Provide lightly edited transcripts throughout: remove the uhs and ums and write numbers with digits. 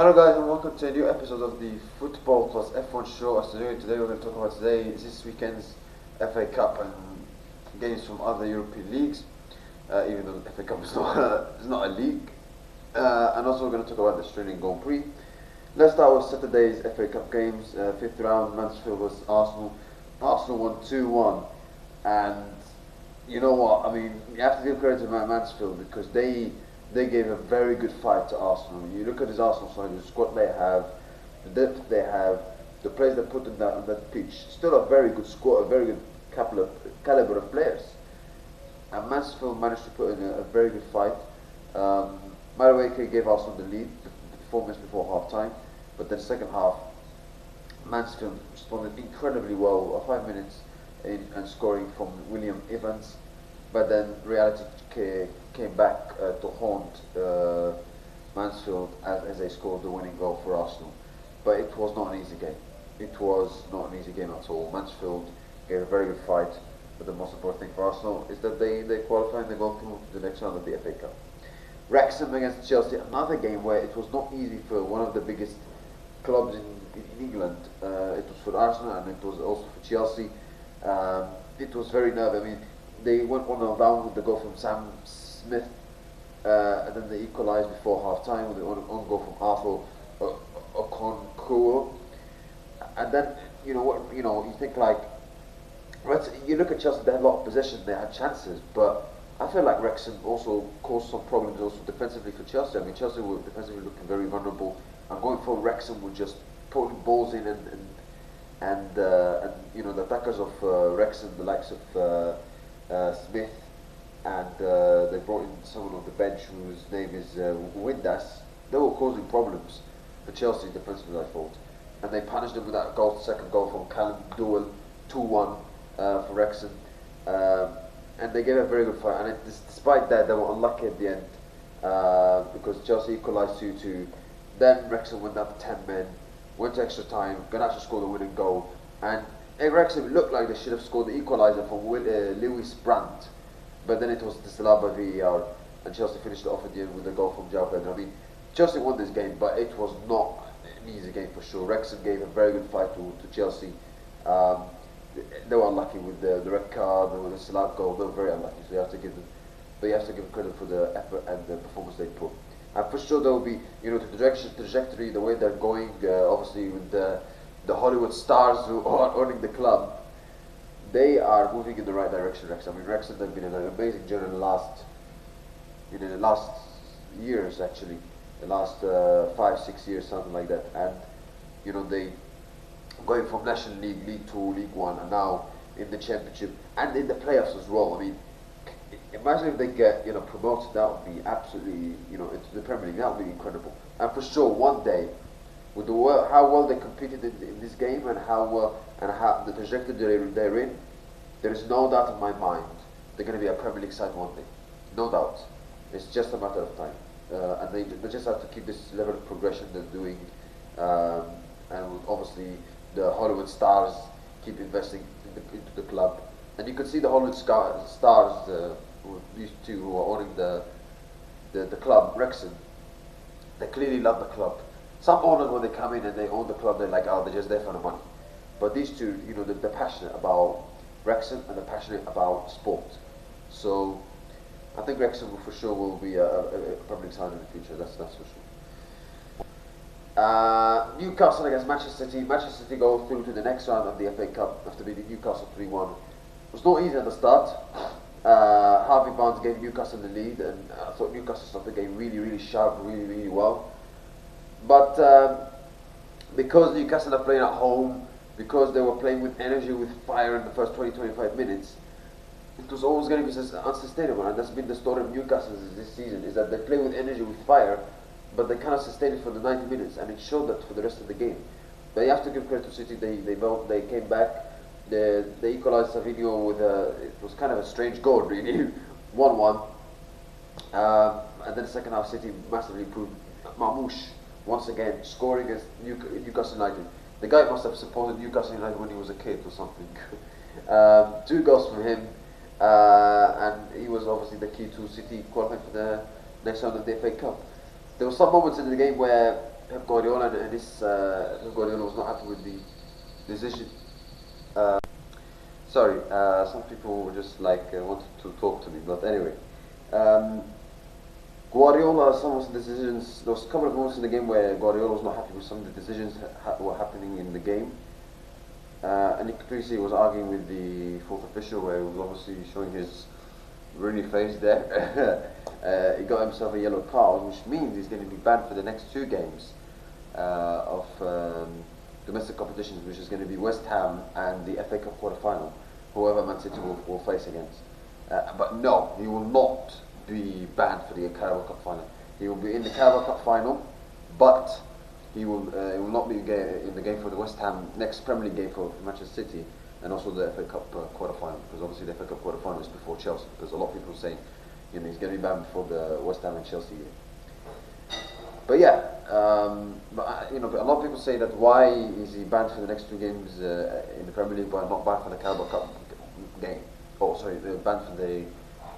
Hello guys and welcome to a new episode of the Football Plus F1 show. As today we're going to talk about this weekend's FA Cup and games from other European leagues, even though the FA Cup is not a league. And also we're going to talk about the Australian Grand Prix. Let's start with Saturday's FA Cup games. Fifth round, Mansfield vs Arsenal. Arsenal won 2-1, and you know what? I mean, you have to give credit to Mansfield because they gave a very good fight to Arsenal. You look at this Arsenal side, the squad they have, the depth they have, the players they put on that pitch. Still a very good squad, a very good caliber of players. And Mansfield managed to put in a very good fight. Madueke gave Arsenal the lead 4 minutes before half time, but then second half, Mansfield responded incredibly well. 5 minutes in and scoring from William Evans. But then reality came back to haunt Mansfield as they scored the winning goal for Arsenal. But it was not an easy game. It was not an easy game at all. Mansfield gave a very good fight, but the most important thing for Arsenal is that they qualify and they go through to the next round of the FA Cup. Wrexham against Chelsea, another game where it was not easy for one of the biggest clubs in England. It was for Arsenal and it was also for Chelsea. It was very nervy. I mean, they went 1-0 down with the goal from Sam Smith, and then they equalised before half time with the own goal from Arthur Okonkwo. And then you think like, you look at Chelsea, they had a lot of possession, they had chances, but I feel like Wrexham also caused some problems also defensively for Chelsea. I mean, Chelsea were defensively looking very vulnerable, and going forward, Wrexham would just put balls in and the attackers of Wrexham, the likes of Smith, and they brought in someone on the bench whose name is Windass. They were causing problems for Chelsea defensively, I thought, and they punished them with that goal, second goal from Callum Dewell, 2-1 for Wrexham, and they gave a very good fight. And despite that, they were unlucky at the end because Chelsea equalised 2-2. Then Wrexham went up 10 men, went to extra time, Garnacho scored the winning goal, and Wrexham looked like they should have scored the equaliser from Lewis Brandt, but then it was disallowed by VAR, and Chelsea finished it off at the end with a goal from João Pedro. I mean, Chelsea won this game, but it was not an easy game for sure. Wrexham gave a very good fight to Chelsea. They were unlucky with the red card, with the disallowed goal. They were very unlucky, so you have to give them credit for the effort and the performance they put. And for sure there will be, the trajectory, the way they're going, obviously with the Hollywood stars who are owning the club, they are moving in the right direction. Wrexham. I mean, Wrexham have been in an amazing journey in the last years, actually, the last 5-6 years, something like that. And they going from National League, League 2, League 1, and now in the Championship and in the playoffs as well. I mean, imagine if they get promoted. That would be absolutely into the Premier League. That would be incredible. And for sure, one day, with how well they competed in this game and how the trajectory they're in, there is no doubt in my mind they're going to be a Premier League side one day. No doubt. It's just a matter of time. And they just have to keep this level of progression they're doing. And obviously the Hollywood stars keep investing into the club. And you can see the Hollywood stars, these two who are owning the club, Wrexham, they clearly love the club. Some owners, when they come in and they own the club, they're like, oh, they're just there for the money. But these two, they're passionate about Wrexham and they're passionate about sport. So I think Wrexham for sure will be a public side in the future. That's for sure. Newcastle against Manchester City. Manchester City go through to the next round of the FA Cup after beating Newcastle 3-1. It was not easy at the start. Harvey Barnes gave Newcastle the lead, and I thought Newcastle started the game really, really sharp, really, really well. But because Newcastle are playing at home, because they were playing with energy, with fire in the first 20-25 minutes, it was always going to be unsustainable. And that's been the story of Newcastle this season, is that they play with energy, with fire, but they cannot sustain it for the 90 minutes, and it showed that for the rest of the game. But you have to give credit to City. They came back. They equalised Savinho with it was kind of a strange goal, really, 1-1. And then the second half, City massively improved. Mamouche, once again, scoring against Newcastle United. The guy must have supported Newcastle United when he was a kid or something. 2 goals from him, and he was obviously the key to City qualifying for the next round of the FA Cup. There were some moments in the game where Pep Guardiola, and this Pep Guardiola was not happy with the decision. Sorry, some people were just like wanted to talk to me, but anyway. Um, Guardiola, some of the decisions, there was a couple of moments in the game where Guardiola was not happy with some of the decisions were happening in the game. And you could clearly see he was arguing with the fourth official, where he was obviously showing his really face there. He got himself a yellow card, which means he's going to be banned for the next two games of domestic competitions, which is going to be West Ham and the FA Cup quarter-final, whoever Man City will face against. But no, he will not be banned for the Carabao Cup final. He will be in the Carabao Cup final, but he will not be in the game for the West Ham next Premier League game for Manchester City, and also the FA Cup quarter-final, because obviously the FA Cup quarter-final is before Chelsea, because a lot of people are saying, he's going to be banned before the West Ham and Chelsea game. But yeah, but a lot of people say that why is he banned for the next two games in the Premier League, but not banned for the Carabao Cup game? Oh, sorry, banned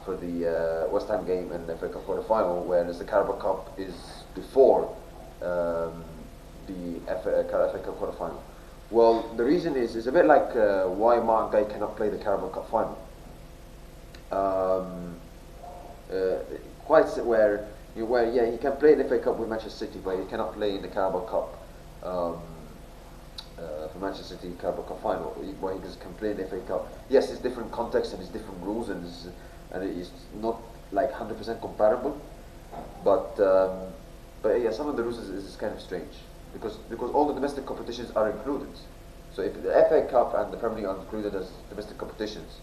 for the West Ham game and the FA Cup quarter-final, whereas the Carabao Cup is before the FA Cup quarter-final. Well, the reason is a bit like why Mark Guy cannot play the Carabao Cup final. Where he can play the FA Cup with Manchester City, but he cannot play in the Carabao Cup for Manchester City Carabao Cup final. Where he can play in the FA Cup. Yes, it's different context and it's different rules, and it's not like 100% comparable. But yeah, some of the rules is kind of strange because all the domestic competitions are included. So if the FA Cup and the Premier League are included as domestic competitions,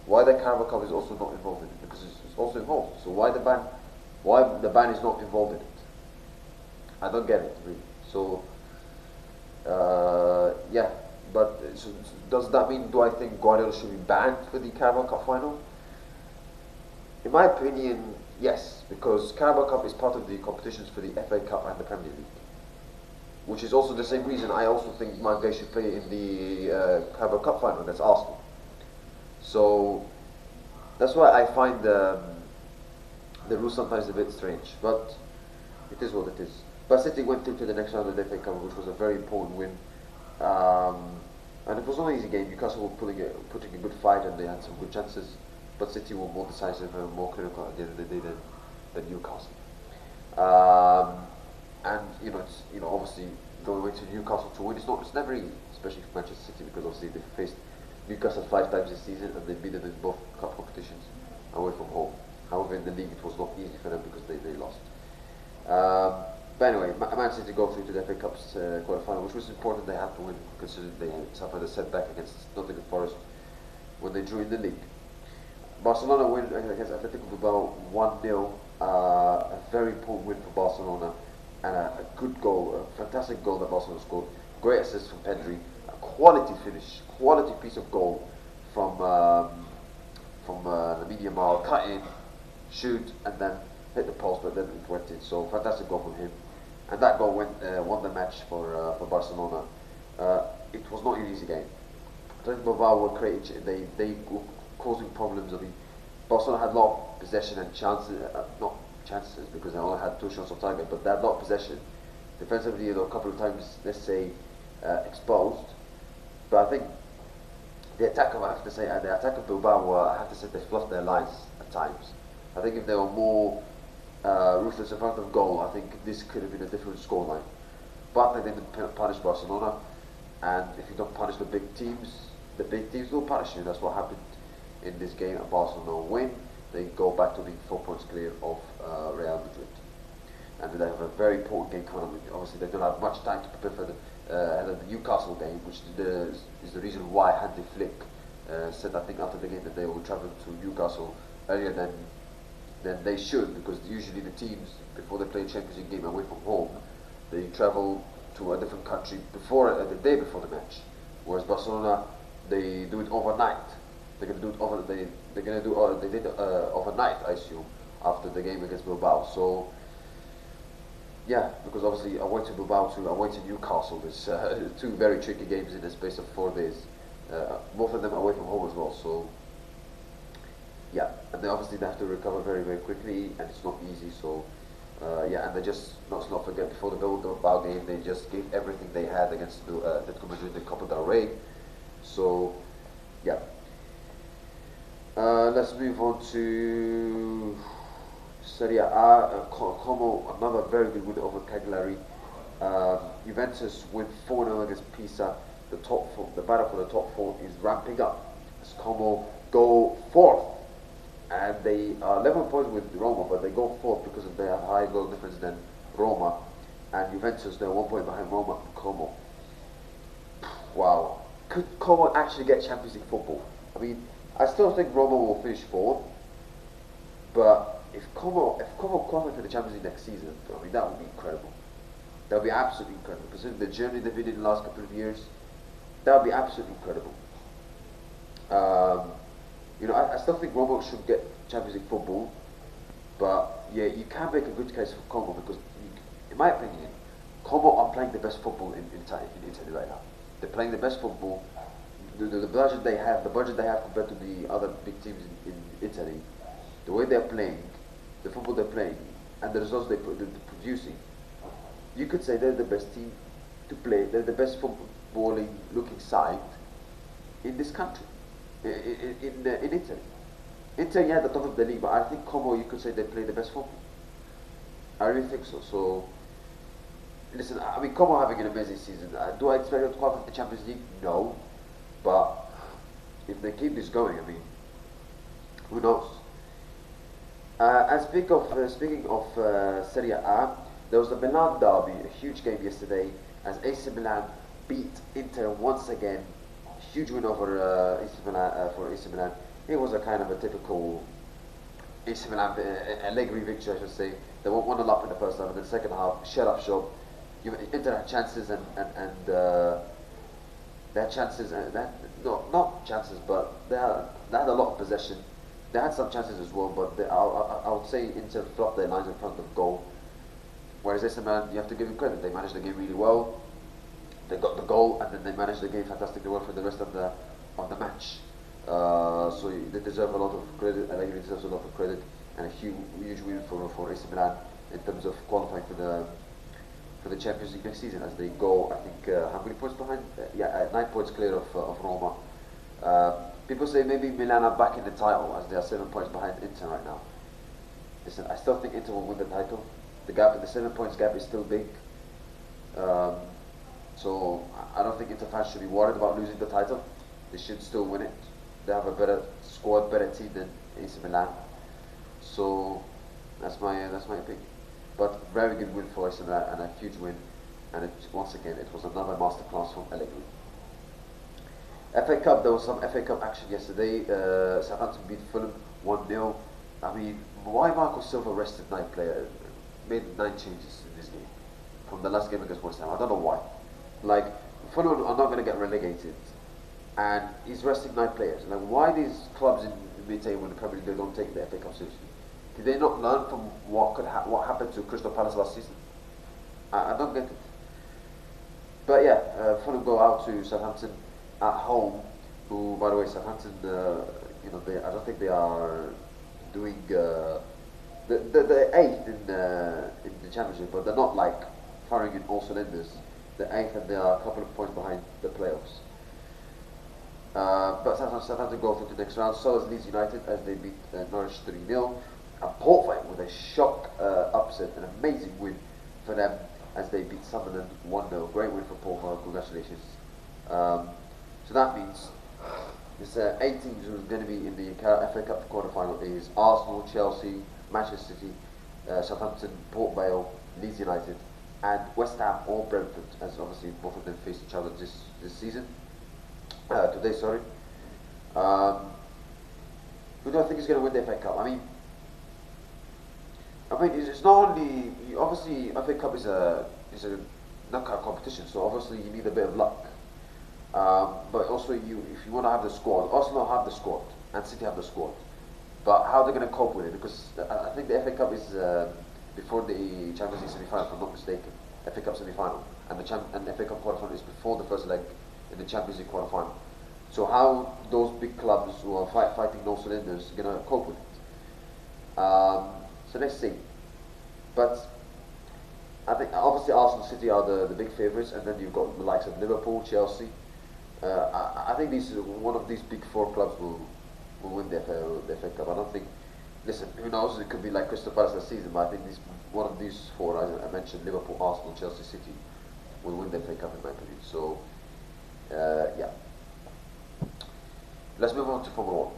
why the Carabao Cup is also not involved in it? Because it's also involved. So why the ban is not involved in it? I don't get it really. So yeah, but so does that mean, do I think Guardiola should be banned for the Carabao Cup final? In my opinion, yes, because Carabao Cup is part of the competitions for the FA Cup and the Premier League, which is also the same reason I also think Mane should play in the Carabao Cup final against Arsenal. So that's why I find the rules sometimes a bit strange, but it is what it is. But City went through to the next round of the FA Cup, which was a very important win, and it was not an easy game. Newcastle were putting a good fight, and they had some good chances, but City were more decisive and more clinical at the end of the day than Newcastle. And obviously going away to Newcastle to win, it's never easy, especially for Manchester City, because obviously they faced Newcastle 5 times this season and they beat them in both cup competitions away from home. However, in the league it was not easy for them because they lost. But anyway, Man City go through to the FA Cup's quarter-final, which was important. They had to win considering they suffered a setback against Nottingham Forest when they drew in the league. Barcelona win against Atletico Bilbao 1-0, a very important win for Barcelona, and a good goal, a fantastic goal that Barcelona scored. Great assist from Pedri, a quality finish, quality piece of goal from Lamine Yamal, cut in, shoot, and then hit the post, but then it went in. So fantastic goal from him, and that goal won the match for Barcelona. It was not an easy game. Atletico Bilbao were creating, they were causing problems. I mean, Barcelona had a lot of possession and chances, not chances because they only had 2 shots on target, but they had a lot of possession. Defensively, a couple of times, let's say, exposed. But I think the attack of Bilbao, I have to say, they fluffed their lines at times. I think if they were more ruthless in front of goal, I think this could have been a different scoreline. But they didn't punish Barcelona, and if you don't punish the big teams will punish you. That's what happened in this game. And Barcelona win. They go back to being 4 points clear of Real Madrid, and they have a very important game coming up. Obviously, they don't have much time to prepare for the Newcastle game, which is the reason why Hansi Flick said, I think, after the game that they will travel to Newcastle earlier than they should, because usually the teams, before they play a Champions League game away from home, they travel to a different country the day before the match. Whereas Barcelona, they do it overnight. They're going to do it they did overnight, I assume, after the game against Bilbao. So yeah, because obviously away to Bilbao away to Newcastle, there's 2 very tricky games in the space of 4 days. Both of them away from home as well. So yeah, and then obviously they have to recover very, very quickly, and it's not easy. So Yeah, and they just, let's not forget, before the Bilbao game, they just gave everything they had against Atletico Madrid in the Copa del Rey. So, yeah. Let's move on to Serie A. Como, another very good win over Cagliari. Juventus win 4-0 against Pisa. The battle for the top four is ramping up as Como go fourth, and they are 11 points with Roma, but they go fourth because they have higher goal difference than Roma, and Juventus, they're 1 point behind Roma and Como. Wow, could Como actually get Champions League football? I mean, I still think Roma will finish fourth, but if Como qualify for the Champions League next season, I mean, that would be incredible. That would be absolutely incredible. Considering the journey they've been in the last couple of years, that would be absolutely incredible. I still think Roma should get Champions League football, but yeah, you can make a good case for Como because, in my opinion, Como are playing the best football in Italy right now. They're playing the best football. The budget they have, compared to the other big teams in Italy, the way they're playing, the football they're playing, and the results they're producing, you could say they're the best team to play. They're the best footballing looking side in this country, in Italy. Italy at the top of the league, but I think Como, you could say they play the best football. I really think so. So, listen, I mean, Como having an amazing season. Do I expect them to qualify for the Champions League? No, but if they keep this going, I mean, who knows? And speaking of Serie A, there was the Milan derby, a huge game yesterday, as AC Milan beat Inter once again. Huge win over AC Milan for AC Milan. It was a kind of a typical AC Milan Allegri victory, I should say. They won 1-0 up in the first half, and then the second half, shut up shop. Inter had chances and they had chances, not chances, but they had a lot of possession. They had some chances as well, but I would say Inter flopped their lines in front of goal. Whereas AC Milan, you have to give them credit. They managed the game really well. They got the goal, and then they managed the game fantastically well for the rest of the match. So they deserve a lot of credit. Allegri deserves a lot of credit, and a huge win for AC Milan in terms of qualifying for the Champions League next season, as they go, I think, how many points behind? 9 points clear of Roma. People say maybe Milan are back in the title, as they are 7 points behind Inter right now. Listen, I still think Inter will win the title. The 7 points gap is still big. So I don't think Inter fans should be worried about losing the title. They should still win it. They have a better squad, better team than AC Milan. So that's my opinion. But very good win for AC Milan, and a huge win. And once again, it was another masterclass from Allegri. FA Cup, there was some FA Cup action yesterday. Southampton beat Fulham 1-0. I mean, why Marco Silva rested 9 players? Made 9 changes in this game from the last game against West Ham. I don't know why. Like, Fulham are not going to get relegated, and he's resting 9 players. Like, why these clubs in mid-table in the Premier League, they don't take the FA Cup seriously? Did they not learn from what happened to Crystal Palace last season? I don't get it. But yeah, Fulham go out to Southampton at home. Who, by the way, Southampton, I don't think they are doing. They're 8th in the Championship, but they're not like firing in all cylinders. They're 8th, and they are a couple of points behind the playoffs. But Southampton go through the next round. So is Leeds United, as they beat Norwich 3-0. And Portsmouth with a shock upset, an amazing win for them as they beat Sunderland 1-0. Great win for Portsmouth. Congratulations. So that means this 8 teams who are going to be in the FA Cup quarter-final is Arsenal, Chelsea, Manchester City, Southampton, Port Vale, Leeds United, and West Ham or Brentford, as obviously both of them face each other this season. Today, sorry. Who do I think is going to win the FA Cup? I mean, it's not only obviously FA Cup is a knockout competition, so obviously you need a bit of luck. But also, if you want to have the squad, Arsenal have the squad and City have the squad. But how they're going to cope with it? Because I think the FA Cup is before the Champions League semi-final, if I'm not mistaken. FA Cup semi-final, and the FA Cup quarter-final is before the first leg in the Champions League quarter-final. So how those big clubs who are fighting no cylinders are going to cope with it? So let's see. But I think obviously Arsenal, City are the big favourites, and then you've got the likes of Liverpool, Chelsea. I think one of these big four clubs will win the FA Cup. I don't think. Listen, who knows? It could be like Crystal Palace this season, but I think one of these four, I mentioned, Liverpool, Arsenal, Chelsea, City, will win the FA Cup in my opinion. So, yeah. Let's move on to Formula 1.